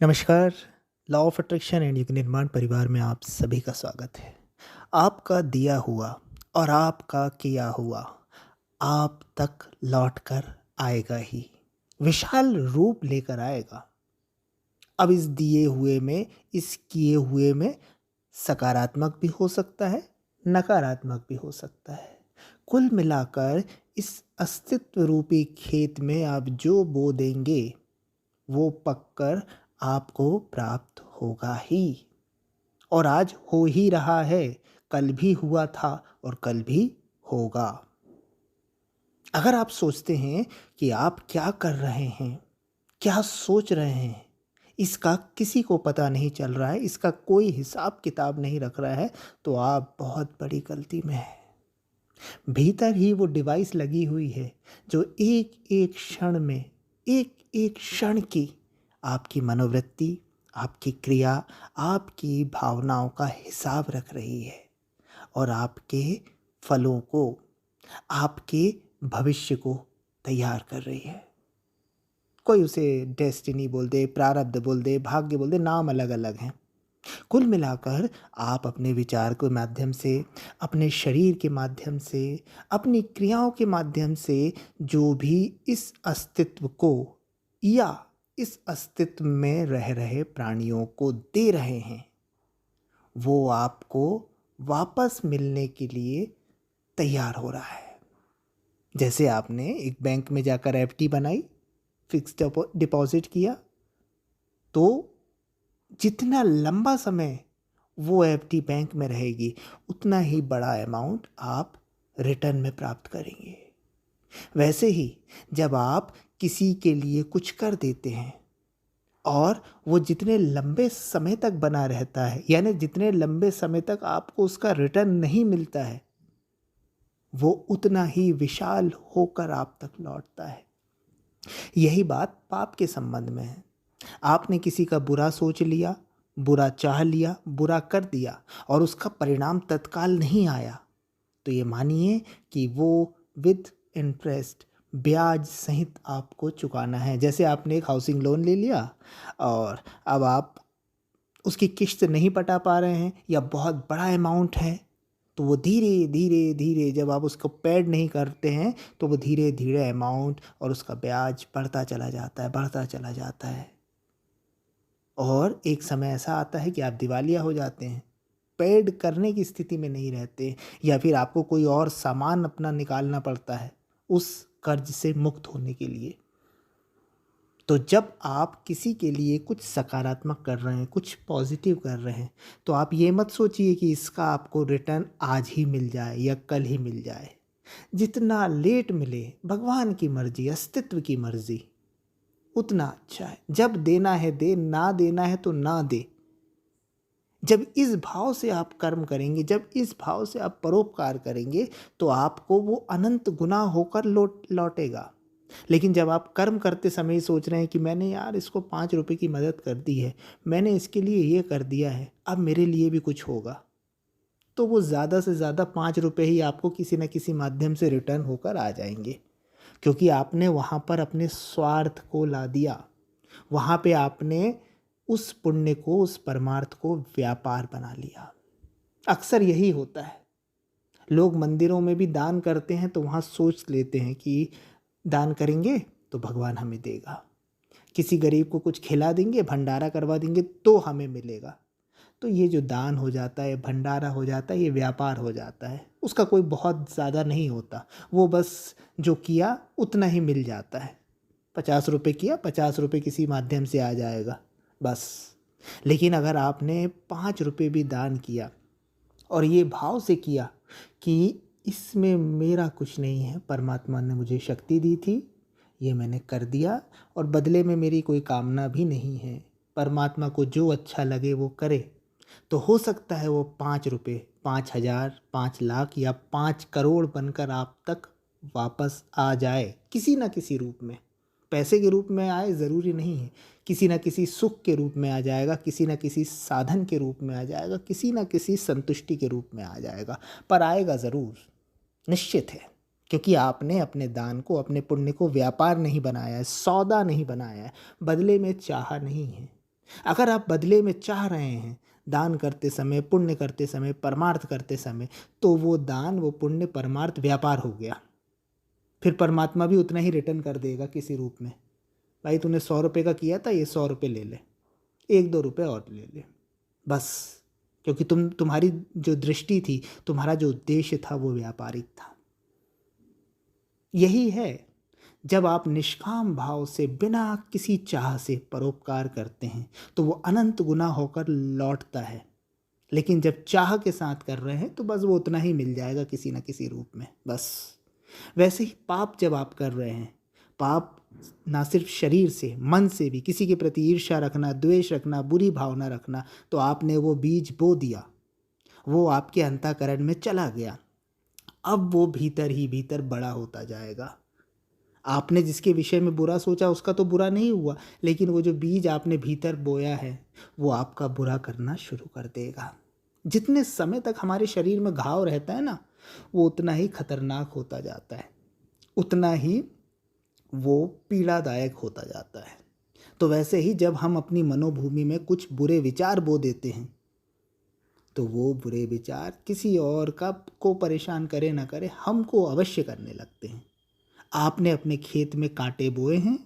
नमस्कार। Law of attraction and युग निर्माण परिवार में आप सभी का स्वागत है। आपका दिया हुआ और आपका किया हुआ आप तक लौट कर आएगा ही, विशाल रूप लेकर आएगा। अब इस दिए हुए में, इस किए हुए में सकारात्मक भी हो सकता है, नकारात्मक भी हो सकता है। कुल मिलाकर इस अस्तित्व रूपी खेत में आप जो बो देंगे वो पककर आपको प्राप्त होगा ही। और आज हो ही रहा है, कल भी हुआ था और कल भी होगा। अगर आप सोचते हैं कि आप क्या कर रहे हैं, क्या सोच रहे हैं, इसका किसी को पता नहीं चल रहा है, इसका कोई हिसाब किताब नहीं रख रहा है, तो आप बहुत बड़ी गलती में हैं। भीतर ही वो डिवाइस लगी हुई है जो एक एक क्षण में, एक एक क्षण की आपकी मनोवृत्ति, आपकी क्रिया, आपकी भावनाओं का हिसाब रख रही है और आपके फलों को, आपके भविष्य को तैयार कर रही है। कोई उसे डेस्टिनी बोल दे, प्रारब्ध बोल दे, भाग्य बोल दे, नाम अलग अलग हैं। कुल मिलाकर आप अपने विचार के माध्यम से, अपने शरीर के माध्यम से, अपनी क्रियाओं के माध्यम से जो भी इस अस्तित्व को या इस अस्तित्व में रह रहे प्राणियों को दे रहे हैं, वो आपको वापस मिलने के लिए तैयार हो रहा है। जैसे आपने एक बैंक में जाकर एफडी बनाई, फिक्स्ड डिपॉजिट किया, तो जितना लंबा समय वो एफडी बैंक में रहेगी, उतना ही बड़ा अमाउंट आप रिटर्न में प्राप्त करेंगे। वैसे ही जब आप किसी के लिए कुछ कर देते हैं और वो जितने लंबे समय तक बना रहता है, यानी जितने लंबे समय तक आपको उसका रिटर्न नहीं मिलता है, वो उतना ही विशाल होकर आप तक लौटता है। यही बात पाप के संबंध में है। आपने किसी का बुरा सोच लिया, बुरा चाह लिया, बुरा कर दिया और उसका परिणाम तत्काल नहीं आया, तो ये मानिए कि वो विद इंटरेस्ट, ब्याज सहित आपको चुकाना है। जैसे आपने एक हाउसिंग लोन ले लिया और अब आप उसकी किश्त नहीं पटा पा रहे हैं या बहुत बड़ा अमाउंट है, तो वो धीरे धीरे धीरे जब आप उसको पेड नहीं करते हैं तो वो धीरे धीरे अमाउंट और उसका ब्याज बढ़ता चला जाता है, बढ़ता चला जाता है। और एक समय ऐसा आता है कि आप दिवालिया हो जाते हैं, पेड करने की स्थिति में नहीं रहते, या फिर आपको कोई और सामान अपना निकालना पड़ता है उस कर्ज से मुक्त होने के लिए। तो जब आप किसी के लिए कुछ सकारात्मक कर रहे हैं, कुछ पॉजिटिव कर रहे हैं, तो आप ये मत सोचिए कि इसका आपको रिटर्न आज ही मिल जाए या कल ही मिल जाए। जितना लेट मिले, भगवान की मर्जी, अस्तित्व की मर्जी, उतना अच्छा है। जब देना है दे, ना देना है तो ना दे। जब इस भाव से आप कर्म करेंगे, जब इस भाव से आप परोपकार करेंगे, तो आपको वो अनंत गुना होकर लौटेगा। लेकिन जब आप कर्म करते समय सोच रहे हैं कि मैंने यार इसको 5 रुपए की मदद कर दी है, मैंने इसके लिए ये कर दिया है, अब मेरे लिए भी कुछ होगा, तो वो ज़्यादा से ज़्यादा 5 रुपए ही आपको किसी न किसी माध्यम से रिटर्न होकर आ जाएंगे, क्योंकि आपने वहाँ पर अपने स्वार्थ को ला दिया। वहाँ पे आपने उस पुण्य को, उस परमार्थ को व्यापार बना लिया। अक्सर यही होता है। लोग मंदिरों में भी दान करते हैं तो वहाँ सोच लेते हैं कि दान करेंगे तो भगवान हमें देगा, किसी गरीब को कुछ खिला देंगे, भंडारा करवा देंगे तो हमें मिलेगा। तो ये जो दान हो जाता है, भंडारा हो जाता है, ये व्यापार हो जाता है। उसका कोई बहुत ज़्यादा नहीं होता, वो बस जो किया उतना ही मिल जाता है। 50 रुपये किया, 50 रुपये किसी माध्यम से आ जाएगा, बस। लेकिन अगर आपने 5 रुपये भी दान किया और ये भाव से किया कि इसमें मेरा कुछ नहीं है, परमात्मा ने मुझे शक्ति दी थी, ये मैंने कर दिया और बदले में मेरी कोई कामना भी नहीं है, परमात्मा को जो अच्छा लगे वो करे, तो हो सकता है वो 5 रुपये 5,000, 5 लाख या 5 करोड़ बनकर आप तक वापस आ जाए, किसी न किसी रूप में। पैसे के रूप में आए ज़रूरी नहीं है, किसी न किसी सुख के रूप में आ जाएगा, किसी न किसी साधन के रूप में आ जाएगा, किसी न किसी संतुष्टि के रूप में आ जाएगा, पर आएगा ज़रूर, निश्चित है। क्योंकि आपने अपने दान को, अपने पुण्य को व्यापार नहीं बनाया है, सौदा नहीं बनाया है, बदले में चाहा नहीं है। अगर आप बदले में चाह रहे हैं दान करते समय, पुण्य करते समय, परमार्थ करते समय, तो वो दान, वो पुण्य, परमार्थ व्यापार हो गया। फिर परमात्मा भी उतना ही रिटर्न कर देगा किसी रूप में। भाई तूने 100 रुपये का किया था, ये 100 रुपये ले ले, 1-2 रुपये और ले ले, बस। क्योंकि तुम्हारी जो दृष्टि थी, तुम्हारा जो उद्देश्य था, वो व्यापारिक था। यही है, जब आप निष्काम भाव से बिना किसी चाह से परोपकार करते हैं तो वो अनंत गुना होकर लौटता है। लेकिन जब चाह के साथ कर रहे हैं तो बस वो उतना ही मिल जाएगा किसी न किसी रूप में, बस। वैसे ही पाप जब आप कर रहे हैं, पाप ना सिर्फ शरीर से, मन से भी, किसी के प्रति ईर्ष्या रखना, द्वेष रखना, बुरी भावना रखना, तो आपने वो बीज बो दिया, वो आपके अंतःकरण में चला गया। अब वो भीतर ही भीतर बड़ा होता जाएगा। आपने जिसके विषय में बुरा सोचा उसका तो बुरा नहीं हुआ, लेकिन वो जो बीज आपने भीतर बोया है वो आपका बुरा करना शुरू कर देगा। जितने समय तक हमारे शरीर में घाव रहता है ना, वो उतना ही खतरनाक होता जाता है, उतना ही वो पीड़ादायक होता जाता है। तो वैसे ही जब हम अपनी मनोभूमि में कुछ बुरे विचार बो देते हैं, तो वो बुरे विचार किसी और का को परेशान करे ना करे, हमको अवश्य करने लगते हैं। आपने अपने खेत में कांटे बोए हैं,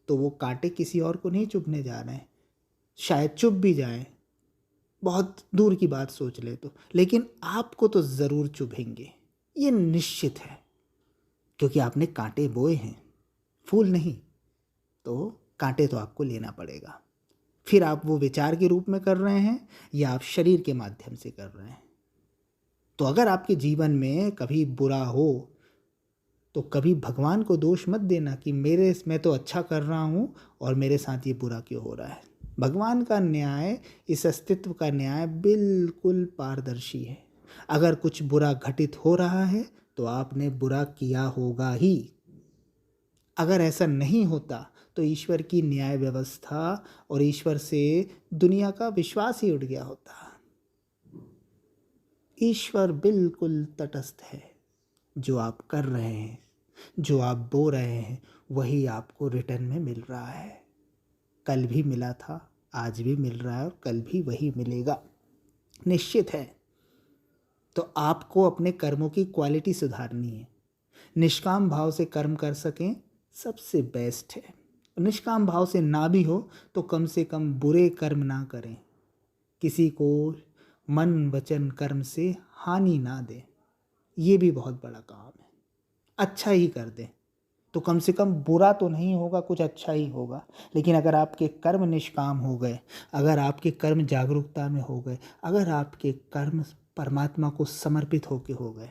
तो वो कांटे किसी और को नहीं चुभने जा रहे हैं। शायद चुभ भी जाए, बहुत दूर की बात सोच ले तो, लेकिन आपको तो ज़रूर चुभेंगे, ये निश्चित है। क्योंकि आपने कांटे बोए हैं, फूल नहीं, तो कांटे तो आपको लेना पड़ेगा। फिर आप वो विचार के रूप में कर रहे हैं या आप शरीर के माध्यम से कर रहे हैं। तो अगर आपके जीवन में कभी बुरा हो तो कभी भगवान को दोष मत देना कि मैं तो अच्छा कर रहा हूँ और मेरे साथ ये बुरा क्यों हो रहा है। भगवान का न्याय, इस अस्तित्व का न्याय बिल्कुल पारदर्शी है। अगर कुछ बुरा घटित हो रहा है तो आपने बुरा किया होगा ही। अगर ऐसा नहीं होता तो ईश्वर की न्याय व्यवस्था और ईश्वर से दुनिया का विश्वास ही उठ गया होता। ईश्वर बिल्कुल तटस्थ है। जो आप कर रहे हैं, जो आप बो रहे हैं, वही आपको रिटर्न में मिल रहा है। कल भी मिला था, आज भी मिल रहा है और कल भी वही मिलेगा, निश्चित है। तो आपको अपने कर्मों की क्वालिटी सुधारनी है। निष्काम भाव से कर्म कर सकें, सबसे बेस्ट है। निष्काम भाव से ना भी हो तो कम से कम बुरे कर्म ना करें, किसी को मन वचन कर्म से हानि ना दें, ये भी बहुत बड़ा काम है। अच्छा ही कर दें तो कम से कम बुरा तो नहीं होगा, कुछ अच्छा ही होगा। लेकिन अगर आपके कर्म निष्काम हो गए, अगर आपके कर्म जागरूकता में हो गए, अगर आपके कर्म परमात्मा को समर्पित होके हो गए,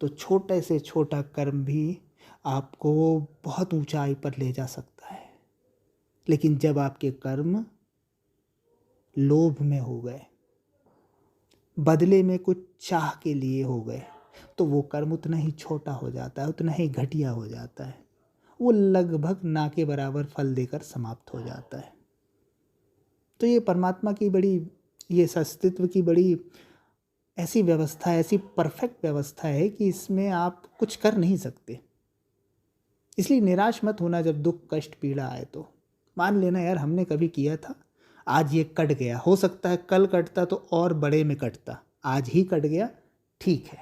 तो छोटे से छोटा कर्म भी आपको बहुत ऊंचाई पर ले जा सकता है। लेकिन जब आपके कर्म लोभ में हो गए, बदले में कुछ चाह के लिए हो गए, तो वो कर्म उतना ही छोटा हो जाता है, उतना ही घटिया हो जाता है। वो लगभग ना के बराबर फल देकर समाप्त हो जाता है। तो ये परमात्मा की बड़ी, ये इस अस्तित्व की बड़ी ऐसी व्यवस्था है, ऐसी परफेक्ट व्यवस्था है कि इसमें आप कुछ कर नहीं सकते। इसलिए निराश मत होना जब दुख कष्ट पीड़ा आए तो। मान लेना यार हमने कभी किया था, आज ये कट गया, हो सकता है कल कटता तो और बड़े में कटता, आज ही कट गया, ठीक है।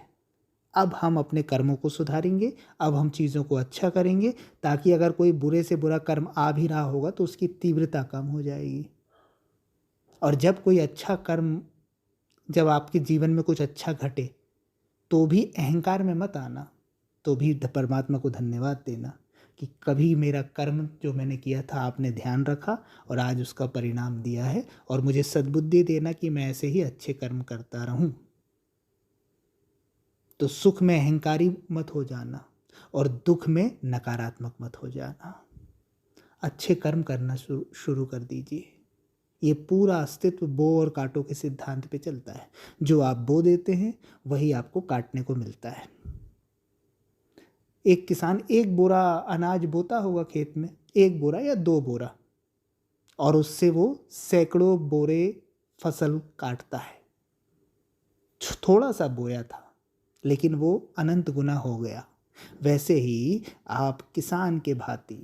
अब हम अपने कर्मों को सुधारेंगे, अब हम चीज़ों को अच्छा करेंगे, ताकि अगर कोई बुरे से बुरा कर्म आ भी रहा होगा तो उसकी तीव्रता कम हो जाएगी। और जब कोई अच्छा कर्म, जब आपके जीवन में कुछ अच्छा घटे, तो भी अहंकार में मत आना, तो भी परमात्मा को धन्यवाद देना कि कभी मेरा कर्म जो मैंने किया था आपने ध्यान रखा और आज उसका परिणाम दिया है, और मुझे सद्बुद्धि देना कि मैं ऐसे ही अच्छे कर्म करता रहूं। तो सुख में अहंकारी मत हो जाना और दुख में नकारात्मक मत हो जाना। अच्छे कर्म करना शुरू कर दीजिए। ये पूरा अस्तित्व बो और काटो के सिद्धांत पे चलता है। जो आप बो देते हैं वही आपको काटने को मिलता है। एक किसान एक बोरा अनाज बोता होगा खेत में, 1 बोरा या 2 बोरा, और उससे वो सैकड़ों बोरे फसल काटता है। थोड़ा सा बोया था लेकिन वो अनंत गुना हो गया। वैसे ही आप किसान के भांति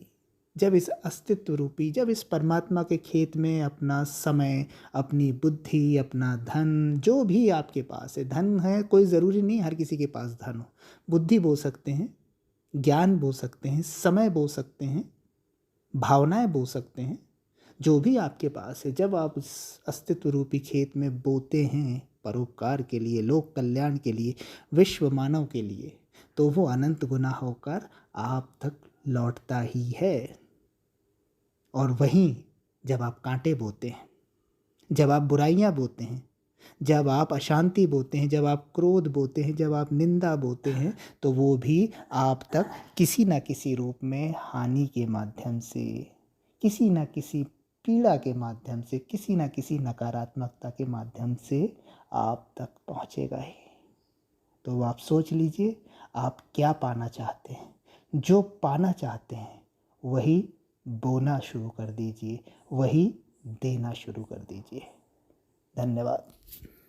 जब इस अस्तित्व रूपी, जब इस परमात्मा के खेत में अपना समय, अपनी बुद्धि, अपना धन, जो भी आपके पास है, धन है कोई ज़रूरी नहीं हर किसी के पास धन हो, बुद्धि बो सकते हैं, ज्ञान बो सकते हैं, समय बो सकते हैं, भावनाएं बो सकते हैं, जो भी आपके पास है, जब आप उस अस्तित्व रूपी खेत में बोते हैं परोपकार के लिए, लोक कल्याण के लिए, विश्व मानव के लिए, तो वो अनंत गुना होकर आप तक लौटता ही है। और वहीं जब आप कांटे बोते हैं, जब आप बुराइयां बोते हैं, जब आप अशांति बोते हैं, जब आप क्रोध बोते हैं, जब आप निंदा बोते हैं, तो वो भी आप तक किसी न किसी रूप में हानि के माध्यम से, किसी न किसी पीड़ा के माध्यम से, किसी न किसी नकारात्मकता के माध्यम से आप तक पहुंचेगा ही। तो आप सोच लीजिए आप क्या पाना चाहते हैं। जो पाना चाहते हैं वही बोना शुरू कर दीजिए, वही देना शुरू कर दीजिए। धन्यवाद।